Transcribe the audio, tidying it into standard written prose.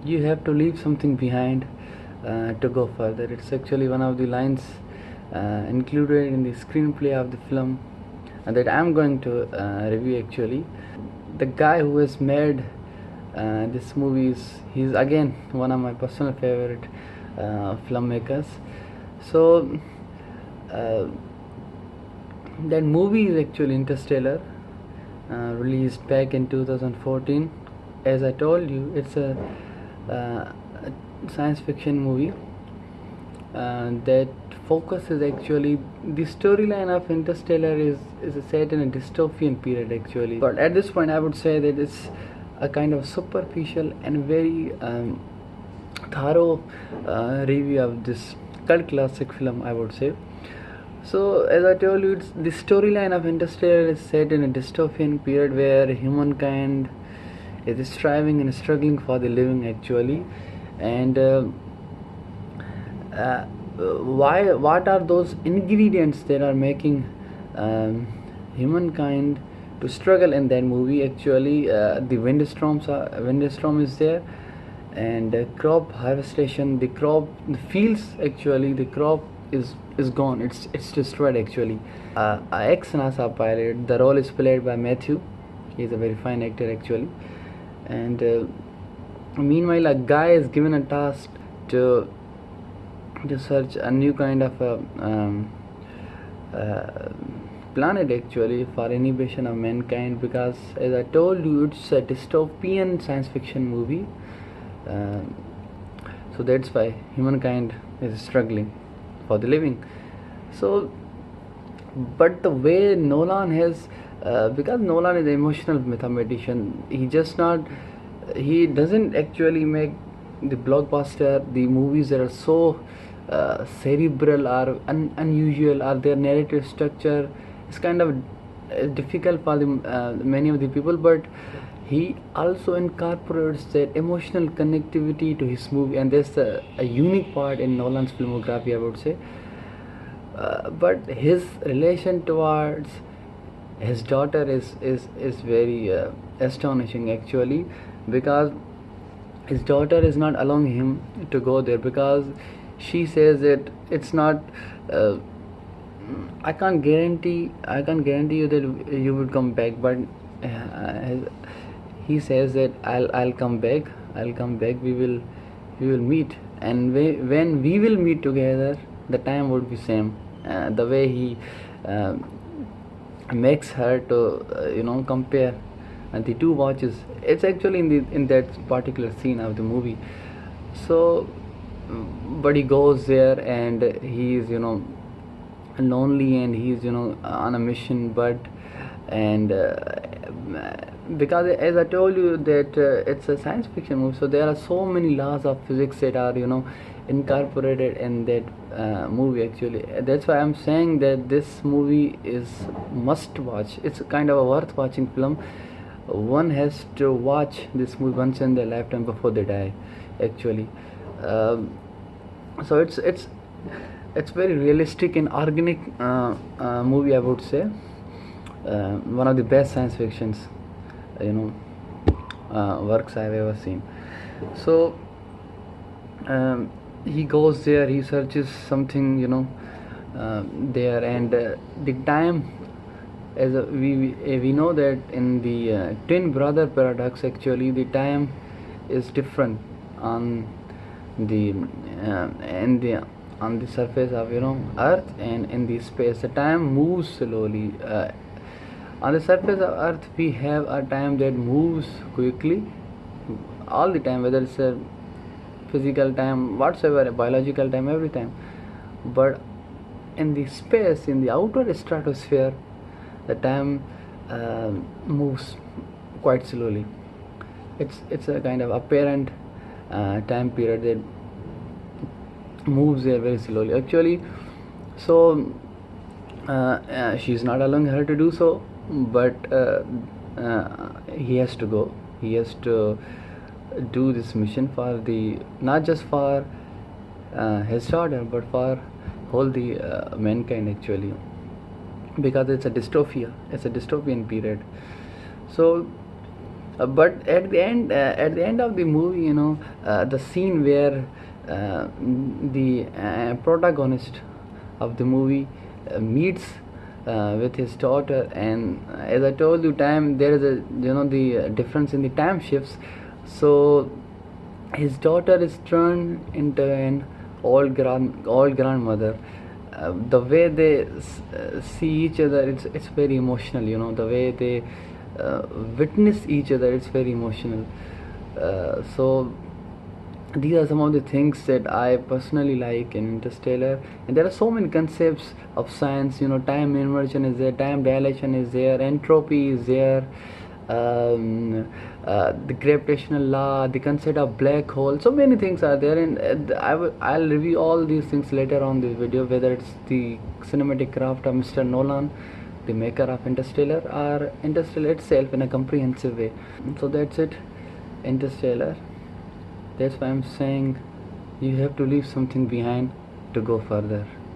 you have to leave something behind to go further. It's actually one of the lines included in the screenplay of the film that I'm going to review actually. The guy who has made this movie he's again one of my personal favorite filmmakers. So that movie is actually Interstellar, released back in 2014. As I told you, it's a science fiction movie that focuses actually the storyline of Interstellar is set in a dystopian period actually. But at this point, I would say that it's a kind of superficial and very thorough review of this cult classic film, I would say. So, as I told you, the storyline of Interstellar is set in a dystopian period where humankind is striving and struggling for the living actually. And what are those ingredients that are making humankind to struggle in that movie actually? The windstorm is there, and crop harvestation, the fields actually, the crop is gone, it's destroyed actually. Ex-NASA pilot, the role is played by Matthew. He's a very fine actor actually. And meanwhile, a guy is given a task to search a new kind of planet actually for inhibition of mankind, because as I told you, it's a dystopian science fiction movie. So that's why humankind is struggling for the living. So, but the way Nolan has, because Nolan is an emotional mathematician, he doesn't actually make the blockbuster, the movies that are so cerebral or unusual, or their narrative structure is kind of difficult for many of the people, but he also incorporates that emotional connectivity to his movie, and that's a unique part in Nolan's filmography, I would say. But his relation towards his daughter is very astonishing actually, because his daughter is not allowing him to go there, because she says that it's not I can't guarantee you that you would come back, but he says that I'll come back, we will meet, and when we will meet together, the time would be same. The way he makes her to compare the two watches, it's actually in that particular scene of the movie. So but he goes there and he's lonely, and he's on a mission, but and because as I told you that it's a science fiction movie, so there are so many laws of physics that are incorporated in that movie actually. That's why I'm saying that this movie is must watch. It's kind of a worth watching film. One has to watch this movie once in their lifetime before they die actually. So it's very realistic and organic movie, I would say. One of the best science fictions works I've ever seen. So he goes there, he searches something there, and the time, as we know that in the twin brother paradox actually, the time is different on the on the surface of Earth, and in the space the time moves slowly. On the surface of Earth we have a time that moves quickly all the time, whether it's a physical time, whatsoever, a biological time, every time. But in the space, in the outer stratosphere, the time moves quite slowly. It's a kind of apparent time period that moves there very slowly actually. So she's not allowing her to do so, but he has to go. He has to do this mission for not just for his daughter, but for whole the mankind actually, because it's a dystopian period. So But at the end of the movie, the scene where the protagonist of the movie meets with his daughter, and as I told you, time there is a the difference in the time shifts. So his daughter is turned into an old grandmother. The way they see each other, it's very emotional. The way they witness each other, it's very emotional. So these are some of the things that I personally like in Interstellar. And there are so many concepts of science. Time inversion is there, time dilation is there, entropy is there, the gravitational law, the concept of black hole. So many things are there, and I'll review all these things later on this video, whether it's the cinematic craft of Mr. Nolan, the maker of Interstellar, or Interstellar itself in a comprehensive way. So that's it, Interstellar. That's why I'm saying you have to leave something behind to go further.